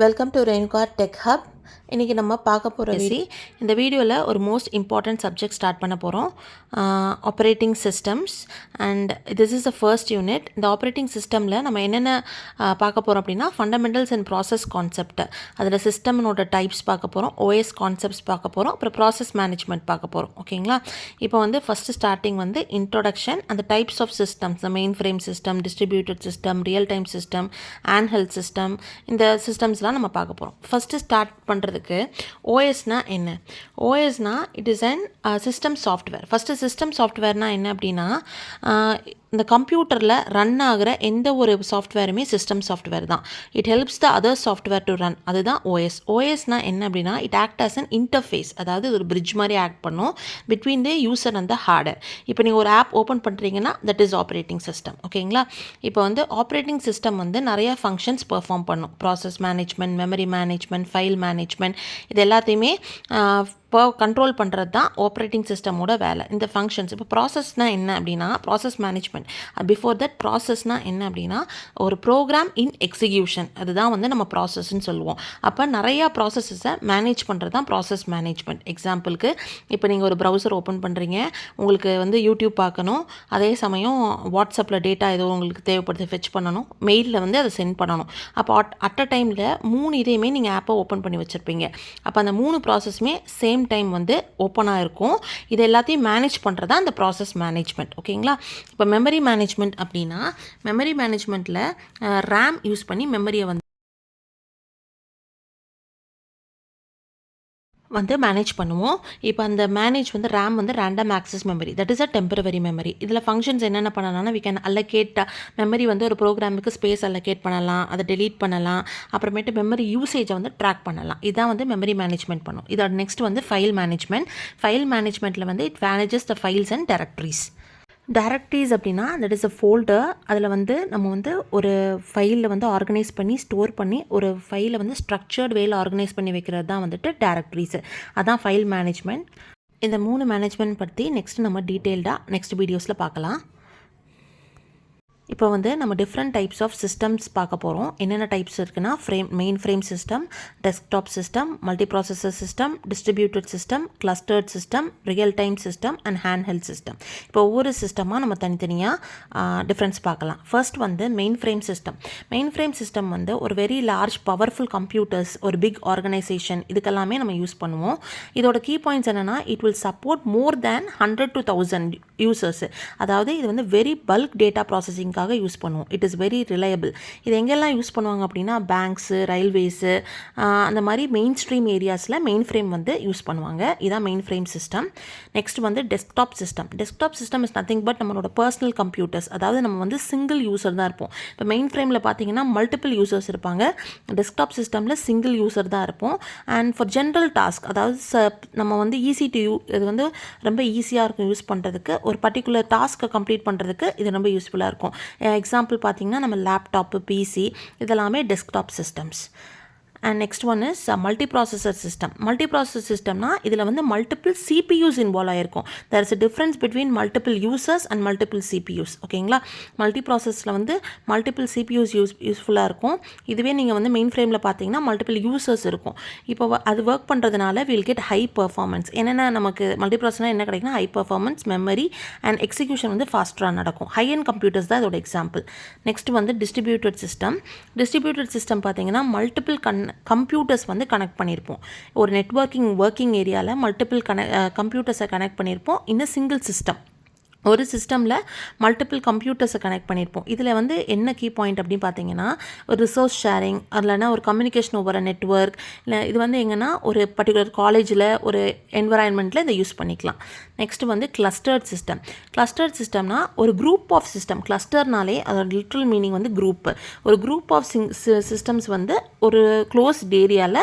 Welcome to Renuka tech hub. இன்றைக்கி நம்ம பார்க்க போகிற இந்த வீடியோவில் ஒரு மோஸ்ட் இம்பார்ட்டண்ட் சப்ஜெக்ட் ஸ்டார்ட் பண்ண போகிறோம். Operating systems and this is the first unit. இந்த ஆப்ரேட்டிங் சிஸ்டமில் நம்ம என்னென்ன பார்க்க போகிறோம் அப்படின்னா ஃபண்டமெண்டல்ஸ் அண்ட் ப்ராசஸ் கான்செப்ட், அதில் சிஸ்டம்னோட டைப்ஸ் பார்க்க போகிறோம், ஓஎஸ் கான்செப்ட்ஸ் பார்க்க போகிறோம், அப்புறம் ப்ராசஸ் மேனேஜ்மெண்ட் பார்க்க போகிறோம். ஓகேங்களா? இப்போ ஃபஸ்ட்டு ஸ்டார்டிங் இன்ட்ரோடக்ஷன், அந்த types of systems, the main frame system, distributed system, real time system, and health system, இந்த சிஸ்டம்ஸ்லாம் நம்ம பார்க்க போகிறோம். ஃபஸ்ட்டு ஸ்டார்ட் பண்ணுறதுக்கு ஓஎஸ்னா என்ன? ஓஎஸ்னா it is an system software. First system சாஃப்ட்வேர்னால் என்ன அப்படின்னா, இந்த கம்ப்யூட்டரில் ரன் ஆகிற எந்த ஒரு சாஃப்ட்வேருமே சிஸ்டம் சாஃப்ட்வேர் தான். It helps the other software to run. அதுதான் ஓஎஸ். ஓஎஸ்னால் என்ன அப்படின்னா, it act as an interface, அதாவது ஒரு பிரிட்ஜ் மாதிரி ஆக்ட் பண்ணும் between the user and the hardware. இப்போ நீங்கள் ஒரு ஆப் ஓப்பன் பண்ணுறீங்கன்னா தட் இஸ் ஆப்ரேட்டிங் சிஸ்டம். ஓகேங்களா? இப்போ ஆப்ரேட்டிங் சிஸ்டம் நிறைய ஃபங்க்ஷன்ஸ் பெர்ஃபார்ம் பண்ணும். Process management, memory management, file management, இது எல்லாத்தையுமே இப்போ கண்ட்ரோல் பண்ணுறது தான் ஆப்ரேட்டிங் சிஸ்டமோட வேலை. இந்த ஃபங்க்ஷன்ஸ் இப்போ ப்ராசஸ்னால் என்ன அப்படின்னா, ப்ராசஸ் மேனேஜ்மெண்ட். பிஃபோர் தட் ப்ராசஸ்னால் என்ன அப்படின்னா, ஒரு ப்ரோக்ராம் இன் எக்ஸிக்யூஷன், அதுதான் நம்ம ப்ராசஸ்ன்னு சொல்லுவோம். அப்போ நிறையா ப்ராசஸஸை மேனேஜ் பண்ணுறது தான் ப்ராசஸ் மேனேஜ்மெண்ட். எக்ஸாம்பிளுக்கு இப்போ நீங்கள் ஒரு ப்ரௌசர் ஓப்பன் பண்ணுறீங்க, உங்களுக்கு யூடியூப் பார்க்கணும், அதே சமயம் வாட்ஸ்அப்பில் டேட்டா ஏதோ உங்களுக்கு தேவைப்படுது, ஃபெச் பண்ணணும், மெயிலில் அதை சென்ட் பண்ணணும். அப்போ அட் அ டைமில் 3 இதையுமே நீங்கள் ஆப்பை ஓப்பன் பண்ணி வச்சுருப்பீங்க. அப்போ அந்த 3 ப்ராசஸுமே சேம் டைம் ஓப்பனாக இருக்கும். இது எல்லாத்தையும் மேனேஜ் பண்ணுறது தான் அந்த ப்ராசஸ் மேனேஜ்மெண்ட். ஓகேங்களா? இப்போ மெமரி மேனேஜ்மெண்ட் அப்படின்னா, மெமரி மேனேஜ்மெண்ட்டில் ரேம் யூஸ் பண்ணி மெமரியை மேனேஜ் பண்ணுவோம். இப்போ அந்த manage RAM random access memory, that is a temporary memory. இதில் ஃபங்க்ஷன்ஸ் என்னென்ன பண்ணலாம்னா, வி கேன் அல்லகேட் மெமரி, ஒரு ப்ரோக்ராமுக்கு ஸ்பேஸ் அல்லகேட் பண்ணலாம், அதை டெலீட் பண்ணலாம், அப்புறமேட்டு மெமரி யூசேஜை ட்ராக் பண்ணலாம். இதான் மெமரி மேனேஜ்மெண்ட் பண்ணும். இதோட நெக்ஸ்ட் ஃபைல் மேனேஜ்மெண்ட். ஃபைல் மேனேஜ்மெண்ட்டில் it manages the files and directories. Directories அப்படின்னா தட் இஸ் அ ஃபோல்டர். அதில் நம்ம ஒரு ஃபைலில் ஆர்கனைஸ் பண்ணி ஸ்டோர் பண்ணி ஒரு ஃபைலை ஸ்ட்ரக்சர்ட் வேல ஆர்கனைஸ் பண்ணி வைக்கிறது தான் டைரக்டரிஸ். அதான் ஃபைல் மேனேஜ்மெண்ட். இந்த 3 மேனேஜ்மெண்ட் பற்றி நெக்ஸ்ட் நம்ம டீட்டெயில்டாக நெக்ஸ்ட் வீடியோஸில் பார்க்கலாம். இப்போ நம்ம டிஃப்ரெண்ட் டைப்ஸ் ஆஃப் சிஸ்டம்ஸ் பார்க்க போகிறோம். என்னென்ன டைப்ஸ் இருக்குன்னா, main frame system, desktop system, multi processor system, distributed system, clustered system, real time system and hand held system. இப்போ ஒவ்வொரு சிஸ்டமாக நம்ம தனித்தனியாக டிஃப்ரென்ஸ் பார்க்கலாம். First main frame system. Main frame system ஒரு வெரி லார்ஜ் பவர்ஃபுல் கம்ப்யூட்டர்ஸ், ஒரு big organisation, இதுக்கெல்லாமே நம்ம use பண்ணுவோம். இதோட கீ பாயிண்ட்ஸ் என்னென்னா, it will support more than 100 to 1000 users. அதாவது இது very bulk data processing use பண்ணுவோம். It is very reliable. இது எங்கெல்லாம் யூஸ் பண்ணுவாங்க அப்படின்னா, பேங்க்ஸு, ரயில்வேஸு, அந்த மாதிரி மெயின் ஸ்ட்ரீம் ஏரியாஸில் மெயின் ஃப்ரேம் யூஸ் பண்ணுவாங்க. இதான் main frame system. Next desktop system. Desktop system is nothing but நம்மளோட பர்சனல் கம்ப்யூட்டர்ஸ். அதாவது நம்ம சிங்கிள் யூசர் தான் இருப்போம். இப்போ மெயின் ஃப்ரேமில் பார்த்தீங்கன்னா மல்டிபிள் யூசர்ஸ் இருப்பாங்க. டெஸ்க்டாப் சிஸ்டமில் சிங்கிள் யூசர் தான் இருப்போம். அண்ட் ஃபார் ஜென்ரல் டாஸ்க், அதாவது நம்ம ஈஸி டு இது ரொம்ப ஈஸியாக இருக்கும் யூஸ் பண்ணுறதுக்கு. ஒரு பர்டிகுலர் டாஸ்க்கை கம்ப்ளீட் பண்ணுறதுக்கு இது ரொம்ப யூஸ்ஃபுல்லாக இருக்கும். எக்ஸாம்பிள் பார்த்தீங்கன்னா, நம்ம லேப்டாப்பு, பிசி, இதெல்லாமே desktop systems. And next one is multi processor system. Multi processor சிஸ்டம்னா இதில் மல்டிபிள் சிபியூஸ் இன்வால்வ் ஆகிருக்கும். There is a difference between multiple users and multiple CPUs. ஓகேங்களா? மல்டி ப்ராசஸில் மல்டிபிள் சிபியூஸ் யூஸ்ஃபுல்லாக இருக்கும். இதுவே நீங்கள் மெயின் ஃப்ரேமில் பார்த்தீங்கன்னா மல்டிபிள் யூசர்ஸ் இருக்கும். இப்போ அது ஒர்க் பண்ணுறதுனால வில் கெட் ஹை பர்ஃபார்மன்ஸ். என்னென்ன நமக்கு மல்டி ப்ராசஸ்னால் என்ன கிடைக்குன்னா, high performance, memory and execution ஃபாஸ்ட்டாக நடக்கும். ஹை அண்ட் கம்ப்யூட்டர்ஸ் தான் இதோட example. Next distributed system. Distributed system பார்த்தீங்கன்னா மல்டிபிள் கம்ப்யூட்டர்ஸ் கனெக்ட் பண்ணியிருப்போம். ஒரு நெட்வொர்க்கிங் ஒர்க்கிங் ஏரியாவில் மல்டிபிள் கம்ப்யூட்டர்ஸை கனெக்ட் பண்ணியிருப்போம். இன்னும் சிங்கிள் சிஸ்டம், ஒரு சிஸ்டமில் மல்டிபிள் கம்ப்யூட்டர்ஸை கனெக்ட் பண்ணியிருப்போம். இதில் என்ன கீ பாயிண்ட் அப்படின்னு பார்த்தீங்கன்னா, ஒரு ரிசோர்ஸ் ஷேரிங், இல்லைனா ஒரு கம்யூனிகேஷன் ஓவர் நெட்வொர்க், இல்லை இது எங்கன்னா ஒரு பர்டிகுலர் காலேஜில் ஒரு என்வரான்மெண்ட்டில் இதை யூஸ் பண்ணிக்கலாம். Next clustered system. கிளஸ்டர்ட் சிஸ்டம்னா ஒரு குரூப் ஆஃப் சிஸ்டம். கிளஸ்டர்னாலே அதோட லிட்ரல் மீனிங் குரூப். ஒரு குரூப் ஆஃப் சிஸ்டம்ஸ் ஒரு க்ளோஸ்ட் ஏரியாவில்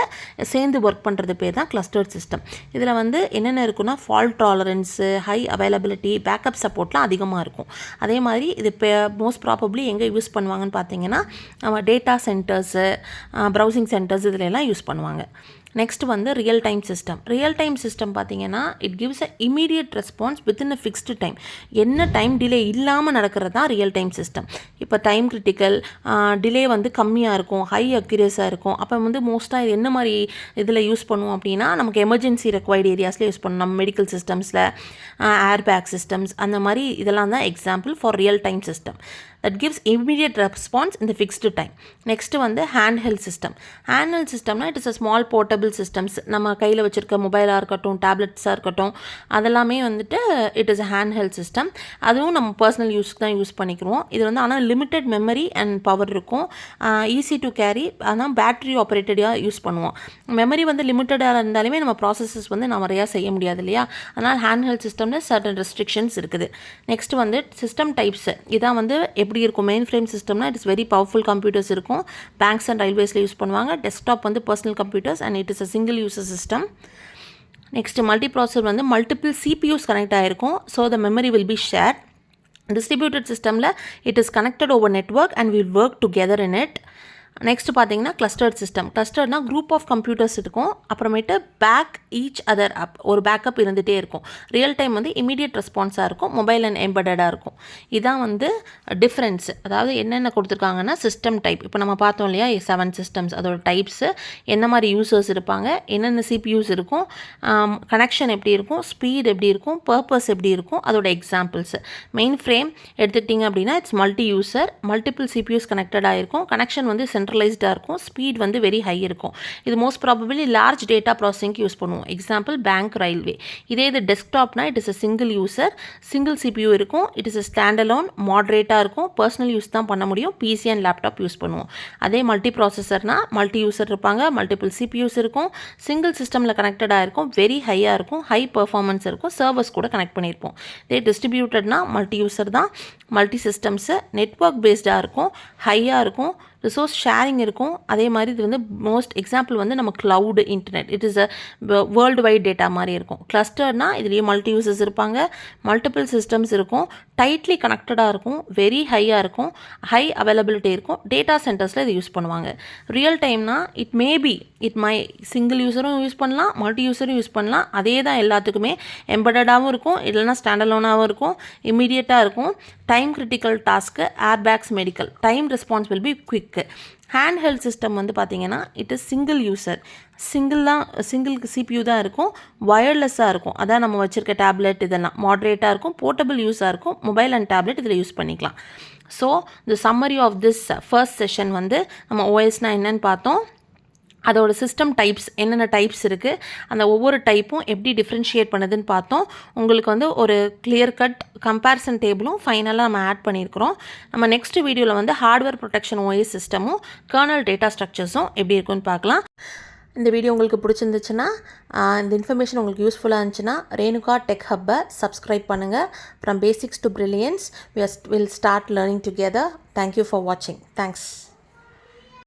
சேர்ந்து ஒர்க் பண்ணுறது பேர் தான் கிளஸ்டர்ட் சிஸ்டம். இதில் என்னென்ன இருக்குன்னா, fault tolerance, high availability, backup சப்போர்ட்லாம் அதிகமாக இருக்கும். அதே மாதிரி இது மோஸ்ட் ப்ராபப்ளி எங்கே யூஸ் பண்ணுவாங்கன்னு பார்த்தீங்கன்னா, டேட்டா சென்டர்ஸு, ப்ரௌசிங் சென்டர்ஸ், இதில் எல்லாம் யூஸ் பண்ணுவாங்க. நெக்ஸ்ட் வந்து real time system. Real time system பார்த்தீங்கன்னா it gives a immediate response within a fixed time. என்ன டைம் டிலே இல்லாமல் நடக்கிறது தான் ரியல் டைம் சிஸ்டம். இப்போ டைம் கிரிட்டிக்கல், டிலே வந்து கம்மியாக இருக்கும், ஹை அக்யூரேஸாக இருக்கும். அப்போ வந்து மோஸ்ட்டாக இது என்ன மாதிரி இதில் யூஸ் பண்ணுவோம் அப்படின்னா நமக்கு எமர்ஜென்சி ரெக்வைர்டு ஏரியாஸில் யூஸ் பண்ணுவோம். நம்ம மெடிக்கல் சிஸ்டம்ஸில், ஏர் பேக் சிஸ்டம்ஸ், அந்த மாதிரி இதெல்லாம் தான் example for real time system. that gives immediate response in the fixed time. Next வந்து handheld system. Handheld systemனா it is a small portable systems. நம்ம கையில் வச்சுருக்க மொபைலாக இருக்கட்டும், டேப்லெட்ஸாக இருக்கட்டும், அதெல்லாமே வந்துட்டு it is a handheld system. அதுவும் நம்ம பர்சனல் யூஸ்க்கு தான் யூஸ் பண்ணிக்கிறோம். இது வந்து ஆனால் லிமிட்டட் மெமரி அண்ட் பவர் இருக்கும், ஈஸி டு கேரி, ஆனால் பேட்ரி ஆப்ரேட்டடாக யூஸ் பண்ணுவோம். மெமரி வந்து லிமிட்டடாக இருந்தாலுமே நம்ம ப்ராசஸஸ் வந்து நிறையா செய்ய முடியாது இல்லையா, அதனால் ஹேண்ட்ஹெல்ட் சிஸ்டமில் சர்டன் ரெஸ்ட்ரிக்ஷன்ஸ் இருக்குது. நெக்ஸ்ட் வந்து சிஸ்டம் டைப்ஸ். இதான் வந்து எப்படி இருக்கும், மெயின் ஃப்ரேம் சிஸ்டம்னா it is very powerful computers இருக்கும், பேங்க்ஸ் அண்ட் ரயில்வேஸில் யூஸ் பண்ணுவாங்க. டெஸ்க்டாப் வந்து personal computers and it is a single user system. Next multi processor வந்து மல்டிபிள் சிபியூஸ் கனெக்ட் ஆகிருக்கும், so the memory will be share. Distributed சிஸ்டமில் it is connected over network and will work together in it. நெக்ஸ்ட் பார்த்தீங்கன்னா clustered system. கிளஸ்டர்னா group of computers இருக்கும், அப்புறமேட்டு back each other அப், ஒரு backup இருந்துகிட்டே இருக்கும். ரியல் டைம் வந்து இமீடியட் ரெஸ்பான்ஸாக இருக்கும், மொபைல் அண்ட் எம்பெடடாக இருக்கும். இதான் வந்து டிஃப்ரென்ஸ். அதாவது என்னென்ன கொடுத்துருக்காங்கன்னா சிஸ்டம் டைப். இப்போ நம்ம பார்த்தோம் இல்லையா 7 சிஸ்டம்ஸ், அதோட டைப்ஸு, என்ன மாதிரி யூசர்ஸ் இருப்பாங்க, என்னென்ன சிபியூஸ் இருக்கும், கனெக்ஷன் எப்படி இருக்கும், ஸ்பீட் எப்படி இருக்கும், பர்பஸ் எப்படி இருக்கும், அதோட எக்ஸாம்பிள்ஸு. மெயின் ஃப்ரேம் எடுத்துக்கிட்டிங்க அப்படின்னா it's multi user, multiple CPUs கனெக்டடாக இருக்கும், கனெக்ஷன் வந்து சென்ட்ரலைஸ்டாக இருக்கும், ஸ்பீட் வந்து வெரி ஹை இருக்கும். இது மோஸ்ட் ப்ராபபிளி லார்ஜ் டேட்டா ப்ராசஸிங்க்கு யூஸ் பண்ணுவோம். Example bank, railway. இதே இது டெஸ்க்டாப்னா it is a single user, single CPU இருக்கும், இட் இஸ் அ ஸ்டாண்டலோன், மாட்ரேட்டாக இருக்கும், பர்சனல் யூஸ் தான் பண்ண முடியும், பிசி அண்ட் லேப்டாப் யூஸ் பண்ணுவோம். அதே மல்டி ப்ராசஸர்னா மல்டி யூசர் இருப்பாங்க, மல்டிபிள் சிபியூஸ் இருக்கும், சிங்கிள் சிஸ்டமில் கனெக்டடாக இருக்கும், வெரி ஹையாக இருக்கும், ஹை பர்ஃபார்மன்ஸ் இருக்கும், சர்வர்ஸ் கூட கனெக்ட் பண்ணியிருப்போம். இதே டிஸ்ட்ரிபியூட்டட்னா மல்டி யூசர் தான், மல்டி சிஸ்டம்ஸு, நெட்வொர்க் பேஸ்டாக இருக்கும், ஹையாக இருக்கும், ரிசோர்ஸ் ஷேரிங் இருக்கும். அதே மாதிரி இது வந்து மோஸ்ட் எக்ஸாம்பிள் வந்து நம்ம cloud internet, it is a world wide data மாதிரி இருக்கும். கிளஸ்டர்னா இதுலேயே மல்டி யூசர்ஸ் இருப்பாங்க, மல்டிபிள் சிஸ்டம்ஸ் இருக்கும், டைட்லி கனெக்டடாக இருக்கும், வெரி ஹையாக இருக்கும், ஹை அவைலபிலிட்டி இருக்கும், டேட்டா சென்டர்ஸில் இது யூஸ் பண்ணுவாங்க. ரியல் டைம்னா இட் மேபி சிங்கிள் யூஸரும் யூஸ் பண்ணலாம், மல்டி யூஸரும் யூஸ் பண்ணலாம், அதே தான் எல்லாத்துக்குமே. எம்பெடடாகவும் இருக்கும், இல்லைனா ஸ்டாண்டலோனாகவும் இருக்கும், இமீடியட்டாக இருக்கும், time critical task, air bags, medical, time response will be quick. Hand held system வந்து பார்த்தீங்கன்னா it is single user, single CPU தான் இருக்கும், வயர்லெஸ்ஸாக இருக்கும். அதான் நம்ம வச்சுருக்க டேப்லெட் இதெல்லாம் மாட்ரேட்டாக இருக்கும், போர்ட்டபிள் யூஸாக இருக்கும், மொபைல் அண்ட் டேப்லெட் இதில் யூஸ் பண்ணிக்கலாம். So the summary of this first session வந்து நம்ம ஓஎஸ்னால் என்னென்னு பார்த்தோம், அதோட சிஸ்டம் டைப்ஸ் என்னென்ன டைப்ஸ் இருக்குது, அந்த ஒவ்வொரு டைப்பும் எப்படி டிஃப்ரென்ஷியேட் பண்ணுதுன்னு பார்த்தோம். உங்களுக்கு வந்து ஒரு கிளியர் கட் கம்பேரிசன் டேபிளும் ஃபைனலாக நம்ம ஆட் பண்ணியிருக்கிறோம். நம்ம நெக்ஸ்ட் வீடியோவில் வந்து ஹார்ட்வேர் ப்ரொடெக்ஷன் ஓஎஸ் சிஸ்டமும் கர்னல் டேட்டா ஸ்ட்ரக்சர்ஸும் எப்படி இருக்குன்னு பார்க்கலாம். இந்த வீடியோ உங்களுக்கு பிடிச்சிருந்துச்சுன்னா, இந்த இன்ஃபர்மேஷன் உங்களுக்கு யூஸ்ஃபுல்லாக இருந்துச்சுன்னா ரேணுகா டெக் ஹப்பை சப்ஸ்கிரைப் பண்ணுங்கள். From basics to brilliance will start learning together. Thank you for வாட்சிங். தேங்க்ஸ்.